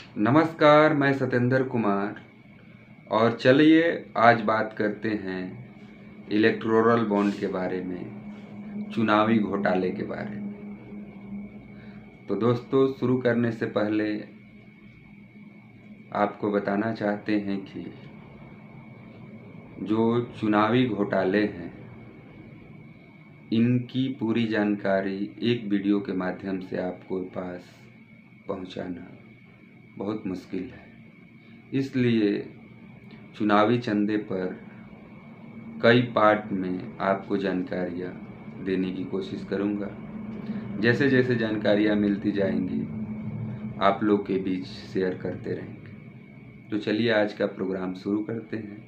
नमस्कार, मैं सत्येंद्र कुमार और चलिए आज बात करते हैं इलेक्टोरल बॉन्ड के बारे में, चुनावी घोटाले के बारे में। तो दोस्तों, शुरू करने से पहले आपको बताना चाहते हैं कि जो चुनावी घोटाले हैं, इनकी पूरी जानकारी एक वीडियो के माध्यम से आपको पास पहुंचाना बहुत मुश्किल है। इसलिए चुनावी चंदे पर कई पार्ट में आपको जानकारियाँ देने की कोशिश करूँगा। जैसे जैसे जानकारियाँ मिलती जाएंगी आप लोग के बीच शेयर करते रहेंगे। तो चलिए आज का प्रोग्राम शुरू करते हैं।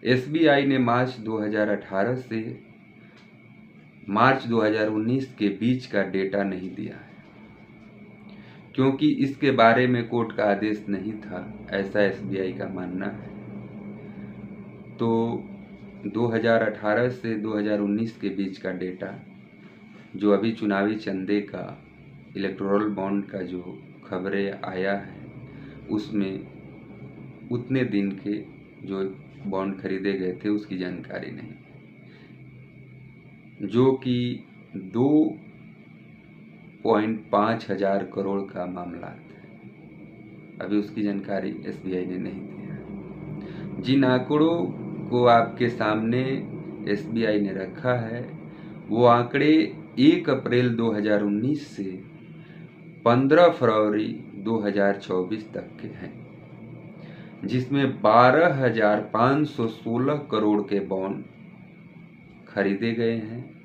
एसबीआई ने मार्च 2018 से मार्च 2019 के बीच का डेटा नहीं दिया है, क्योंकि इसके बारे में कोर्ट का आदेश नहीं था, ऐसा एसबीआई का मानना है। तो 2018 से 2019 के बीच का डेटा जो अभी चुनावी चंदे का इलेक्टोरल बॉन्ड का जो खबरें आया है, उसमें उतने दिन के जो बॉन्ड खरीदे गए थे उसकी जानकारी नहीं, जो कि 2.5 हजार करोड़ का मामला था। अभी उसकी जानकारी एसबीआई ने नहीं दी है। जिन आंकड़ों को आपके सामने एसबीआई ने रखा है वो आंकड़े 1 अप्रैल 2019 से 15 फरवरी 2024 तक के हैं, जिसमें 12,516 करोड़ के बॉन्ड खरीदे गए हैं।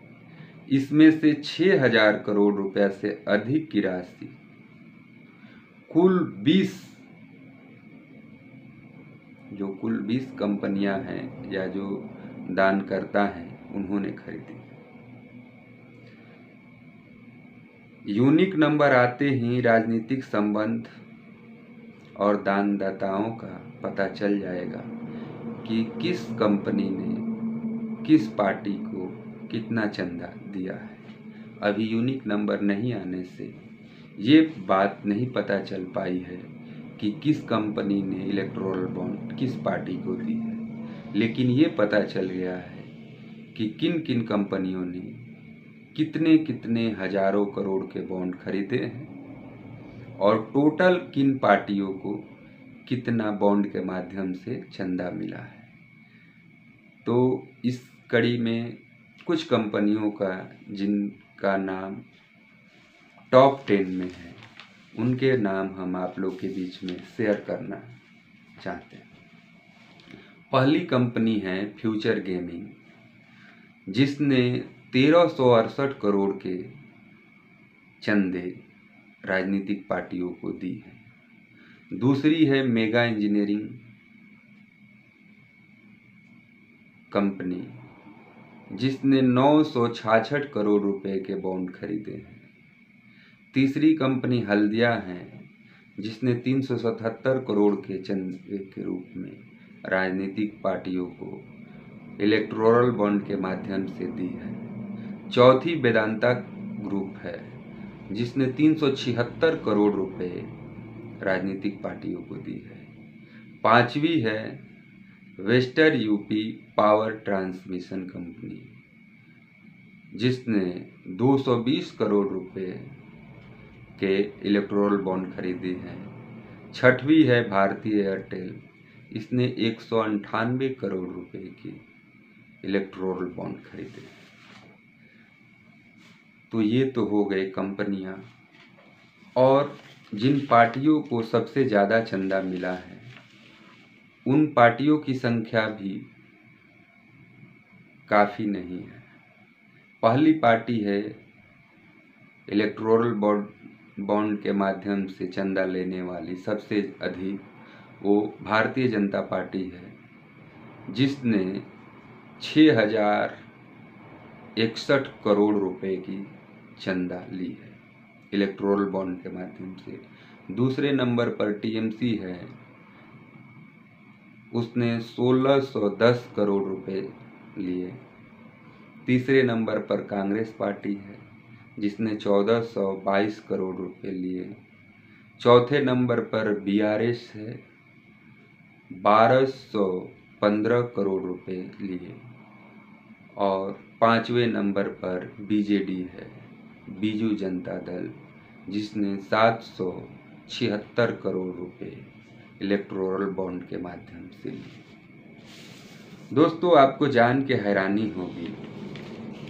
इसमें से 6,000 करोड़ रुपया से अधिक की राशि कुल 20 कंपनियां हैं या जो दानकर्ता हैं उन्होंने खरीदी। यूनिक नंबर आते ही राजनीतिक संबंध और दानदाताओं का पता चल जाएगा कि किस कंपनी ने किस पार्टी को कितना चंदा दिया है। अभी यूनिक नंबर नहीं आने से ये बात नहीं पता चल पाई है कि किस कंपनी ने इलेक्टोरल बॉन्ड किस पार्टी को दी है, लेकिन ये पता चल गया है कि किन किन कंपनियों ने कितने कितने हजारों करोड़ के बॉन्ड खरीदे हैं और टोटल किन पार्टियों को कितना बॉन्ड के माध्यम से चंदा मिला है। तो इस कड़ी में कुछ कंपनियों का जिनका नाम टॉप 10 में है, उनके नाम हम आप लोग के बीच में शेयर करना चाहते हैं। पहली कंपनी है फ्यूचर गेमिंग, जिसने 1368 करोड़ के चंदे राजनीतिक पार्टियों को दी है। दूसरी है मेगा इंजीनियरिंग कंपनी, जिसने 966 करोड़ रुपए के बॉन्ड खरीदे हैं। तीसरी कंपनी हल्दिया है, जिसने 377 करोड़ के चंदे के रूप में राजनीतिक पार्टियों को इलेक्टोरल बॉन्ड के माध्यम से दी है। चौथी वेदांता ग्रुप है, जिसने 376 करोड़ रुपए राजनीतिक पार्टियों को दी है। पांचवी है western UP power transmission company, जिसने 220 करोड़ रुपए के इलेक्टोरल बॉन्ड खरीदे हैं। छठवीं है भारतीय एयरटेल, इसने 198 करोड़ रुपए की इलेक्टोरल बॉन्ड खरीदे। तो ये तो हो गए कंपनियां, और जिन पार्टियों को सबसे ज़्यादा चंदा मिला है उन पार्टियों की संख्या भी काफ़ी नहीं है। पहली पार्टी है इलेक्टोरल बॉन्ड के माध्यम से चंदा लेने वाली सबसे अधिक, वो भारतीय जनता पार्टी है, जिसने 6,061 करोड़ रुपए की चंदा ली है इलेक्टोरल बॉन्ड के माध्यम से। दूसरे नंबर पर टीएमसी है, उसने 1610 करोड़ रुपए लिए। तीसरे नंबर पर कांग्रेस पार्टी है, जिसने 1422 करोड़ रुपए लिए। चौथे नंबर पर बीआरएस है, 1215 करोड़ रुपए लिए। और 5वें नंबर पर बीजेडी है, बीजू जनता दल, जिसने 776 करोड़ रुपए इलेक्टोरल बॉन्ड के माध्यम से लिए। दोस्तों, आपको जान के हैरानी होगी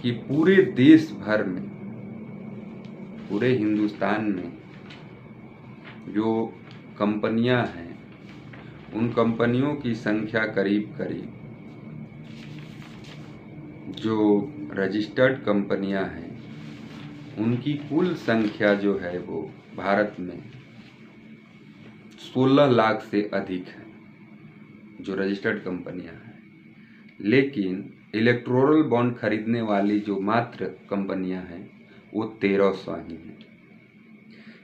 कि पूरे देश भर में, पूरे हिंदुस्तान में जो कंपनियां हैं, उन कंपनियों की संख्या करीब करीब, जो रजिस्टर्ड कंपनियां हैं उनकी कुल संख्या जो है वो भारत में 16 लाख से अधिक है, जो रजिस्टर्ड कंपनियां हैं। लेकिन इलेक्टोरल बॉन्ड खरीदने वाली जो मात्र कंपनियां हैं वो 1300 ही हैं।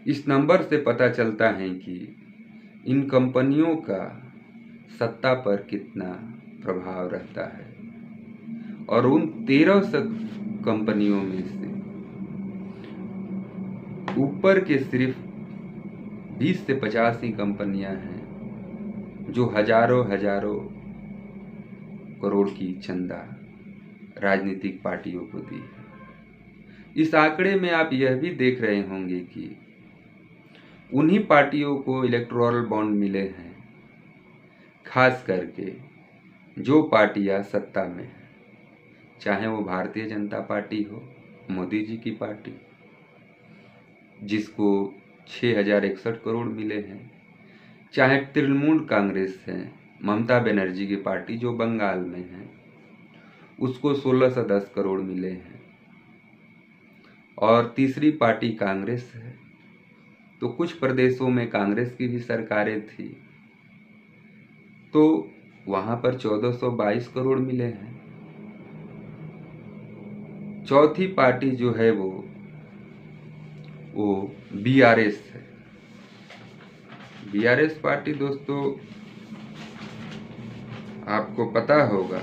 इस नंबर से पता चलता है कि इन कंपनियों का सत्ता पर कितना प्रभाव रहता है। और उन 1300 कंपनियों में से ऊपर के सिर्फ 20 से 50 ही कंपनियां हैं जो हजारों करोड़ की चंदा राजनीतिक पार्टियों को दी है। इस आंकड़े में आप यह भी देख रहे होंगे कि उन्हीं पार्टियों को इलेक्टोरल बॉन्ड मिले हैं, खास करके जो पार्टियां सत्ता में हैं, चाहे वो भारतीय जनता पार्टी हो, मोदी जी की पार्टी जिसको 6061 करोड़ मिले हैं, चाहे तृणमूल कांग्रेस है, ममता बनर्जी की पार्टी जो बंगाल में है, उसको 1610 करोड़ मिले हैं। और तीसरी पार्टी कांग्रेस है, तो कुछ प्रदेशों में कांग्रेस की भी सरकारें थी, तो वहां पर 1422 करोड़ मिले हैं। चौथी पार्टी जो है वो बीआरएस है। बीआरएस पार्टी दोस्तों, आपको पता होगा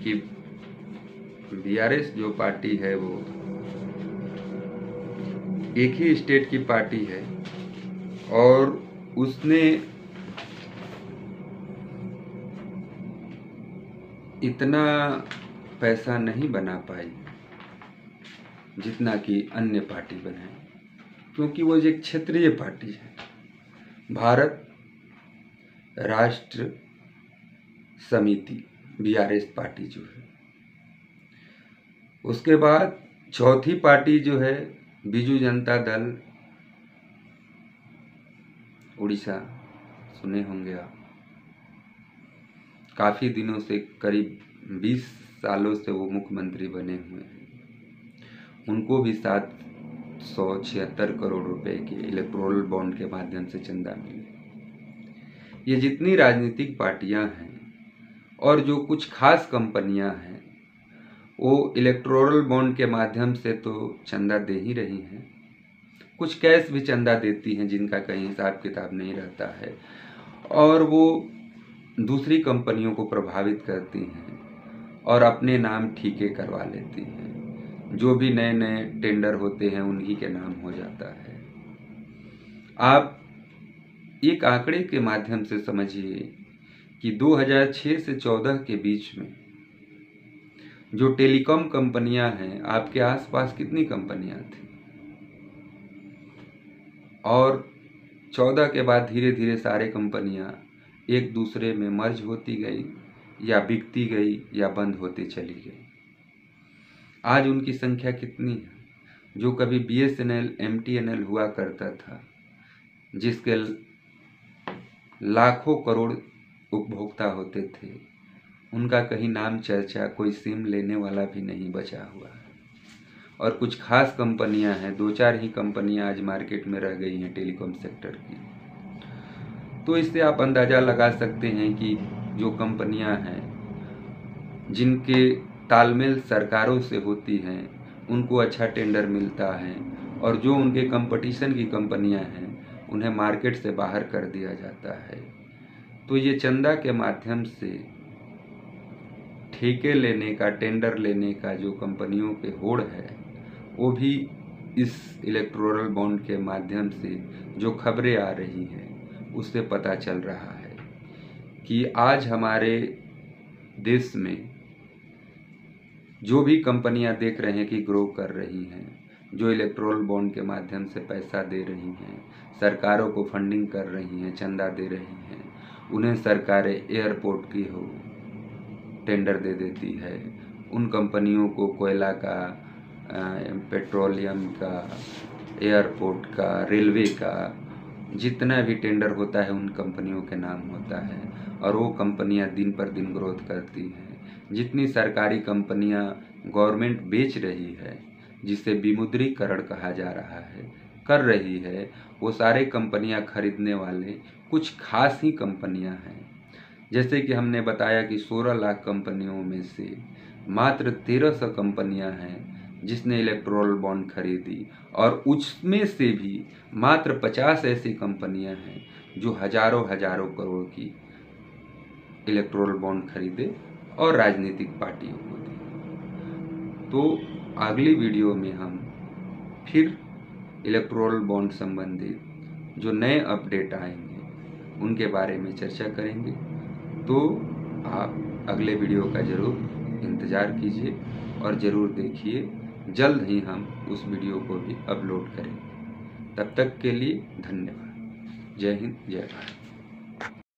कि बीआरएस जो पार्टी है वो एक ही स्टेट की पार्टी है और उसने इतना पैसा नहीं बना पाई जितना कि अन्य पार्टी बनाए, क्योंकि वो एक क्षेत्रीय पार्टी है। भारत राष्ट्र समिति बीआरएस पार्टी जो है। उसके बाद चौथी पार्टी जो है बीजू जनता दल, उड़ीसा, सुने होंगे आप। काफ़ी दिनों से, करीब 20 सालों से वो मुख्यमंत्री बने हुए हैं। उनको भी 776 करोड़ रुपए के इलेक्टोरल बॉन्ड के माध्यम से चंदा मिले। ये जितनी राजनीतिक पार्टियां हैं और जो कुछ खास कंपनियां हैं, वो इलेक्टोरल बॉन्ड के माध्यम से तो चंदा दे ही रही हैं, कुछ कैश भी चंदा देती हैं जिनका कहीं हिसाब किताब नहीं रहता है, और वो दूसरी कंपनियों को प्रभावित करती हैं और अपने नाम ठीके करवा लेती हैं। जो भी नए नए टेंडर होते हैं उन्हीं के नाम हो जाता है। आप एक आंकड़े के माध्यम से समझिए कि 2006 से 14 के बीच में जो टेलीकॉम कंपनियां हैं, आपके आसपास कितनी कंपनियां थी, और 14 के बाद धीरे धीरे सारे कंपनियां एक दूसरे में मर्ज होती गई या बिकती गई या बंद होती चली गई। आज उनकी संख्या कितनी है? जो कभी बीएसएनएल, एमटीएनएल हुआ करता था, जिसके लाखों करोड़ उपभोक्ता होते थे, उनका कहीं नाम चर्चा, कोई सिम लेने वाला भी नहीं बचा हुआ है। और कुछ खास कंपनियां हैं, 2-4 ही कंपनियां आज मार्केट में रह गई हैं टेलीकॉम सेक्टर की। तो इससे आप अंदाज़ा लगा सकते हैं कि जो कंपनियां हैं जिनके तालमेल सरकारों से होती हैं, उनको अच्छा टेंडर मिलता है, और जो उनके कंपटीशन की कंपनियां हैं उन्हें मार्केट से बाहर कर दिया जाता है। तो ये चंदा के माध्यम से ठेके लेने का, टेंडर लेने का जो कंपनियों के होड़ है, वो भी इस इलेक्टोरल बॉन्ड के माध्यम से जो खबरें आ रही हैं उससे पता चल रहा है कि आज हमारे देश में जो भी कंपनियां देख रहे हैं कि ग्रो कर रही हैं, जो इलेक्टोरल बॉन्ड के माध्यम से पैसा दे रही हैं, सरकारों को फंडिंग कर रही हैं, चंदा दे रही हैं, उन्हें सरकारें एयरपोर्ट की हो टेंडर दे देती है। उन कंपनियों को कोयला का, पेट्रोलियम का, एयरपोर्ट का, रेलवे का जितना भी टेंडर होता है उन कंपनियों के नाम होता है और वो कंपनियां दिन पर दिन ग्रोथ करती हैं। जितनी सरकारी कंपनियां गवर्नमेंट बेच रही है, जिसे विमुद्रीकरण कहा जा रहा है, कर रही है, वो सारे कंपनियां खरीदने वाले कुछ खास ही कंपनियां हैं। जैसे कि हमने बताया कि 16 लाख कंपनियों में से मात्र 1300 कंपनियां हैं जिसने इलेक्टोरल बॉन्ड खरीदी और उसमें से भी मात्र 50 ऐसी कंपनियां हैं जो हजारों हजारों करोड़ की इलेक्टोरल बॉन्ड खरीदे और राजनीतिक पार्टियों को दी। तो अगली वीडियो में हम फिर इलेक्टोरल बॉन्ड संबंधित जो नए अपडेट आएंगे उनके बारे में चर्चा करेंगे। तो आप अगले वीडियो का ज़रूर इंतज़ार कीजिए और ज़रूर देखिए। जल्द ही हम उस वीडियो को भी अपलोड करेंगे। तब तक के लिए धन्यवाद। जय हिंद, जय भारत।